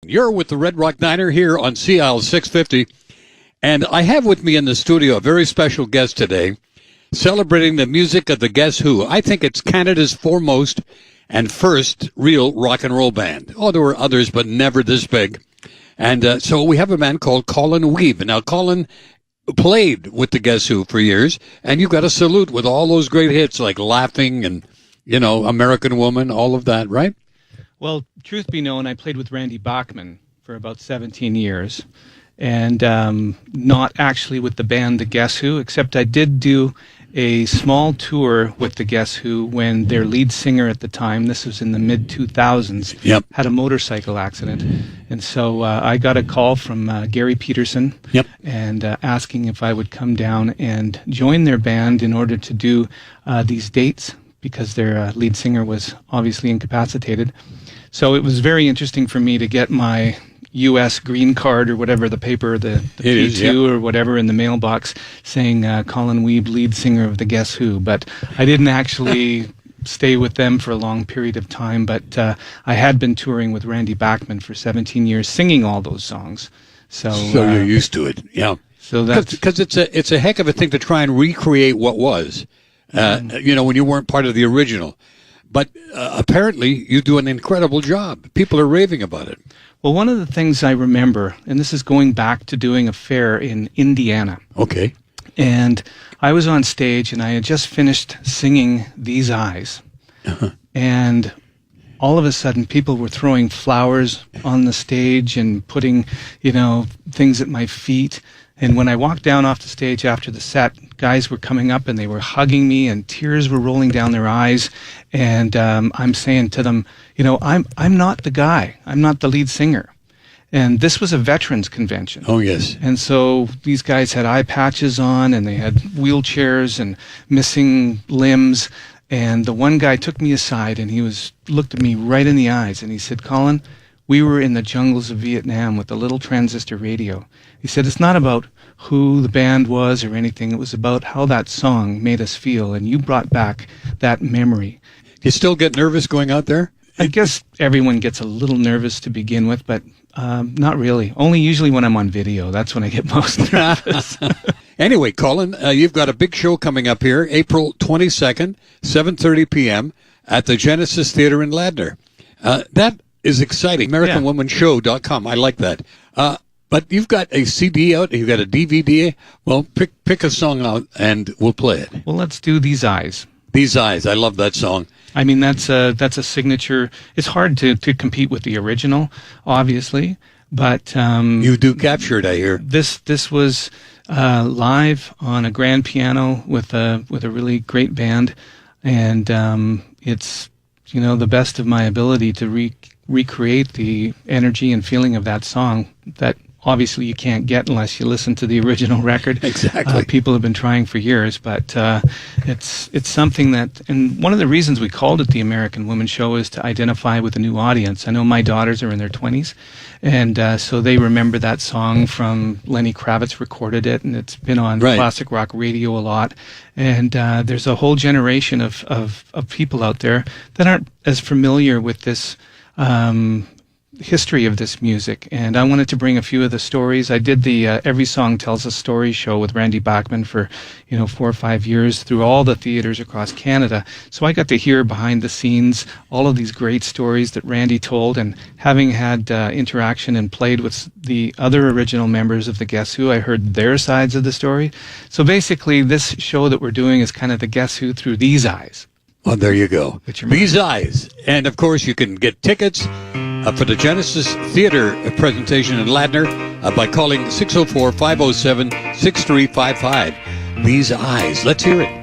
You're with the Red Rock Diner here on CL 650, and I have with me in the studio a very special guest today, celebrating the music of the Guess Who. I think it's Canada's foremost and first real rock and roll band. Oh, there were others, but never this big. And so we have a man called Colin Wiebe. Now, Colin played with the Guess Who for years, and you've got a salute with all those great hits like Laughing and, you know, American Woman, all of that, right? Well, truth be known, I played with Randy Bachman for about 17 years, and not actually with the band The Guess Who, except I did do a small tour with The Guess Who when their lead singer at the time, this was in the mid-2000s, had a motorcycle accident. And so I got a call from Gary Peterson and asking if I would come down and join their band in order to do these dates, because their lead singer was obviously incapacitated. So it was very interesting for me to get my U.S. green card or whatever, the paper, the P2 or whatever in the mailbox saying Colin Wiebe, lead singer of the Guess Who. But I didn't actually stay with them for a long period of time. But I had been touring with Randy Bachman for 17 years, singing all those songs. So you're used to it, yeah. So that's because it's a heck of a thing to try and recreate what was. You know, when you weren't part of the original. But apparently you do an incredible job. People are raving about it. Well, one of the things I remember, and this is going back to doing a fair in Indiana. Okay. And I was on stage and I had just finished singing These Eyes. And all of a sudden people were throwing flowers on the stage and putting, you know, things at my feet. And when I walked down off the stage after the set, guys were coming up and they were hugging me and tears were rolling down their eyes. And I'm saying to them, you know, I'm not the guy. I'm not the lead singer. And this was a veterans convention. Oh, yes. And so these guys had eye patches on and they had wheelchairs and missing limbs. And the one guy took me aside and looked at me right in the eyes and he said, Colin, we were in the jungles of Vietnam with a little transistor radio. He said, it's not about who the band was or anything. It was about how that song made us feel, and you brought back that memory. You still get nervous going out there? I guess everyone gets a little nervous to begin with, but not really. Only usually when I'm on video. That's when I get most nervous. Anyway, Colin, you've got a big show coming up here, April 22nd, 7:30 p.m. at the Genesis Theater in Ladner. That is exciting. AmericanWomanShow.com. I like that. But you've got a CD out. You've got a DVD. Well, pick a song out, and we'll play it. Well, let's do These Eyes. These Eyes. I love that song. I mean, that's a signature. It's hard to compete with the original, obviously, but you do capture it, I hear. This was live on a grand piano with a really great band, and it's, you know, the best of my ability to recreate the energy and feeling of that song that obviously you can't get unless you listen to the original record. Exactly. People have been trying for years, but it's something that, and one of the reasons we called it the American Woman Show is to identify with a new audience. I know my daughters are in their 20s, and so they remember that song from Lenny Kravitz recorded it, and it's been on classic rock radio a lot. And there's a whole generation of people out there that aren't as familiar with this history of this music, and I wanted to bring a few of the stories. I did the Every Song Tells a Story show with Randy Bachman for 4 or 5 years through all the theaters across Canada, so I got to hear behind the scenes all of these great stories that Randy told, and having had interaction and played with the other original members of the Guess Who, I heard their sides of the story. So basically this show that we're doing is kind of the Guess Who through these eyes. Well, there you go. These Eyes. And of course you can get tickets for the Genesis Theater presentation in Ladner by calling 604-507-6355. These Eyes. Let's hear it.